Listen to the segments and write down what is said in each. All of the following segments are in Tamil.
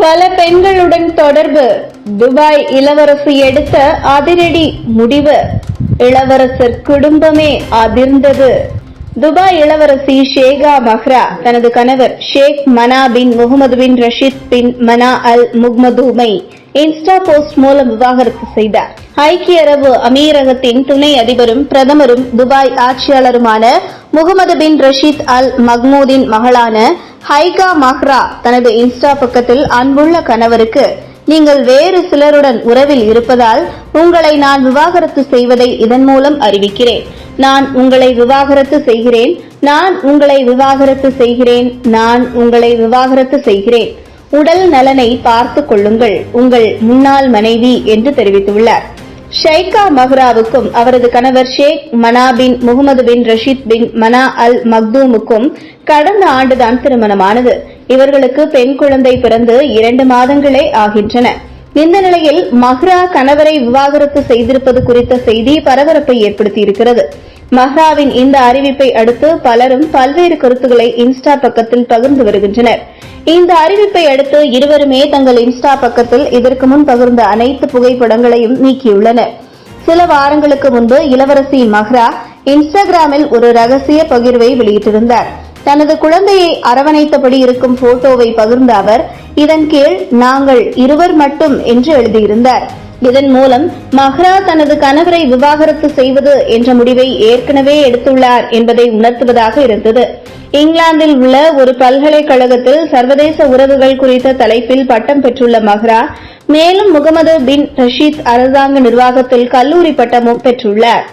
பல பெண்களுடன் தொடர்பு, துபாய் இளவரசி எடுத்த அதிரடி முடிவு, இளவரசர் குடும்பமே அதிர்ந்தது. துபாய் இளவரசி ஷேகா மஹ்ரா தனது கணவர் ஷேக் மனா பின் முகமது பின் ரஷீத் பின் மனா அல் முக்மதுமை இன்ஸ்டா போஸ்ட் மூலம் விவாகரத்து செய்தார். ஐக்கிய அரபு அமீரகத்தின் துணை அதிபரும் பிரதமரும் துபாய் ஆட்சியாளருமான முகமது பின் ரஷீத் அல் மஹ்மூதின் மகளான ஹைகா மஹ்ரா தனது இன்ஸ்டா பக்கத்தில் அன்புள்ள கணவருக்கு, நீங்கள் வேறு சிலருடன் உறவில் இருப்பதால் உங்களை நான் விவாகரத்து செய்வதை இதன் மூலம் அறிவிக்கிறேன். நான் உங்களை விவாகரத்து செய்கிறேன். நான் உங்களை விவாகரத்து செய்கிறேன். நான் உங்களை விவாகரத்து செய்கிறேன். உடல் நலனை பார்த்துக் கொள்ளுங்கள். உங்கள் முன்னாள் மனைவி என்று தெரிவித்துள்ளார். ஷைகா மஹ்ராவுக்கும் அவரது கணவர் ஷேக் மனா பின் முகமது பின் ரஷீத் பின் மனா அல் மக்தூமுக்கும் கடந்த ஆண்டுதான் திருமணமானது. இவர்களுக்கு பெண் குழந்தை பிறந்து 2 மாதங்களே ஆகின்றன. இந்த நிலையில் மஹ்ரா கணவரை விவாகரத்து செய்திருப்பது குறித்த செய்தி பரபரப்பை ஏற்படுத்தியிருக்கிறது. மஹ்ராவின் இந்த அறிவிப்பை அடுத்து பலரும் பல்வேறு கருத்துக்களை இன்ஸ்டா பக்கத்தில் பகிர்ந்து வருகின்றனர். இந்த அறிவிப்பை அடுத்து இருவருமே தங்கள் இன்ஸ்டா பக்கத்தில் இதற்கு முன் பகிர்ந்த அனைத்து புகைப்படங்களையும் நீக்கியுள்ளனர். சில வாரங்களுக்கு முன்பு இளவரசி மஹ்ரா இன்ஸ்டாகிராமில் ஒரு ரகசிய பகிர்வை வெளியிட்டிருந்தார். தனது குழந்தையை அரவணைத்தபடி இருக்கும் போட்டோவை பகிர்ந்த அவர் இதன் கீழ் நாங்கள் இருவர் மட்டும் என்று எழுதியிருந்தார். இதன் மூலம் மஹ்ரா தனது கணவரை விவாகரத்து செய்வது என்ற முடிவை ஏற்கனவே எடுத்துள்ளார் என்பதை உணர்த்துவதாக இருந்தது. இங்கிலாந்தில் உள்ள ஒரு பல்கலைக்கழகத்தில் சர்வதேச உறவுகள் குறித்த தலைப்பில் பட்டம் பெற்றுள்ள மஹ்ரா மேலும் முகமது பின் ரஷீத் அரசாங்க நிர்வாகத்தில் கல்லூரி பட்டமும் பெற்றுள்ளார்.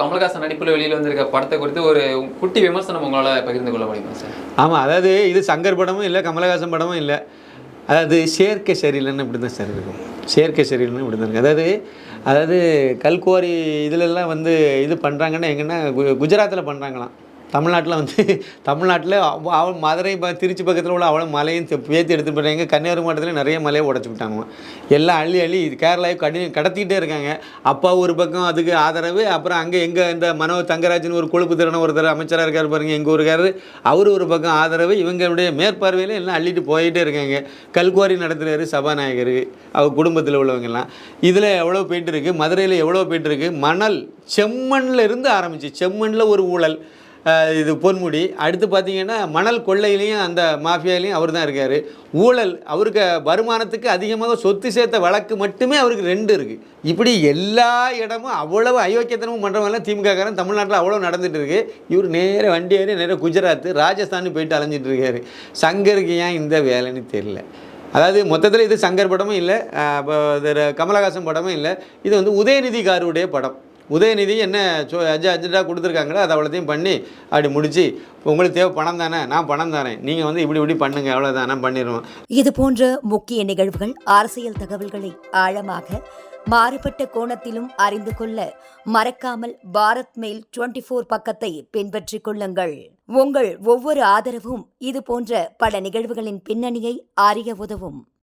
கமலஹாசன் நடிப்பில் வெளியில் வந்திருக்க படத்தை குறித்து ஒரு குட்டி விமர்சனம் உங்களால் பகிர்ந்து கொள்ள முடியுமா சார்? ஆமாம், அதாவது இது சங்கர் படமும் இல்லை, கமலஹாசன் படமும் இல்லை. அதாவது சேர்க்கை சரியில்லைன்னு இப்படி தான் சார் இருக்கும். சேர்க்கை சரியில்லைன்னு இப்படி தான் இருக்குது. அதாவது கல்குவாரி இதிலெல்லாம் வந்து இது பண்ணுறாங்கன்னா எங்கன்னா குஜராத்தில் பண்ணுறாங்களாம். தமிழ்நாட்டில் மதுரை திருச்சி பக்கத்தில் உள்ள அவ்வளோ மலையும் பேத்தி எடுத்துகிட்டு போயிட்டாங்க. கன்னியாகுமரி மாவட்டத்தில் நிறைய மலையை உடச்சி விட்டாங்க. எல்லாம் அள்ளி கேரளாவை கடத்திக்கிட்டே இருக்காங்க. அப்பா ஒரு பக்கம் அதுக்கு ஆதரவு. அப்புறம் அங்கே எங்கள் இந்த மனோ தங்கராஜன் ஒரு கொழுப்பு திறன ஒருத்தர் அமைச்சராக இருக்கார் பாருங்க, எங்கள் ஊருக்காரர், அவர் ஒரு பக்கம் ஆதரவு. இவங்களுடைய மேற்பார்வையில் எல்லாம் அள்ளிட்டு போயிட்டே இருக்காங்க. கல்குவாரி நடத்துகிறாரு சபாநாயகர், அவர் குடும்பத்தில் உள்ளவங்கெல்லாம். இதில் எவ்வளோ போயிட்டு இருக்குது, மதுரையில் எவ்வளோ போயிட்டு இருக்குது. மணல் செம்மண்ணில் இருந்து ஆரம்பிச்சு, செம்மண்ணில் ஒரு ஊழல், இது பொன்முடி. அடுத்து பார்த்தீங்கன்னா மணல் கொள்ளையிலையும் அந்த மாஃபியாலையும் அவர் தான் இருக்கார். ஊழல், அவருக்கு வருமானத்துக்கு அதிகமாக சொத்து சேர்த்த வழக்கு மட்டுமே அவருக்கு 2 இருக்குது. இப்படி எல்லா இடமும் அவ்வளவு அயோக்கியத்தனமும் பண்ணுறவங்களாம் திமுககாரன் தமிழ்நாட்டில் அவ்வளோ நடந்துகிட்டு இருக்கு. இவர் நேர வண்டி ஏறி நேர குஜராத் ராஜஸ்தான் போயிட்டு அலைஞ்சிட்டு இருக்காரு. சங்கருக்கு ஏன் இந்த வேலைன்னு தெரியல. அதாவது மொத்தத்தில் இது சங்கர் படமும் இல்லை, கமலஹாசன் படமும் இல்லை. இது வந்து உதயநிதிகாருடைய படம். உதயநிதி என்ன அஜெண்டா கொடுத்துருக்காங்களோ அதை அவ்வளோத்தையும் பண்ணி அப்படி முடிச்சு, உங்களுக்கு தேவை பணம் தானே, நான் பணம் தரேன், நீங்கள் வந்து இப்படி பண்ணுங்க, அவ்வளோதான், நான் பண்ணிடுவோம். இது போன்ற முக்கிய நிகழ்வுகள், அரசியல் தகவல்களை ஆழமாக மாறுபட்ட கோணத்திலும் அறிந்து கொள்ள மறக்காமல் பாரத் மெயில் 24 பக்கத்தை பின்பற்றிக் கொள்ளுங்கள். உங்கள் ஒவ்வொரு ஆதரவும் இது போன்ற பல நிகழ்வுகளின் பின்னணியை அறிய உதவும்.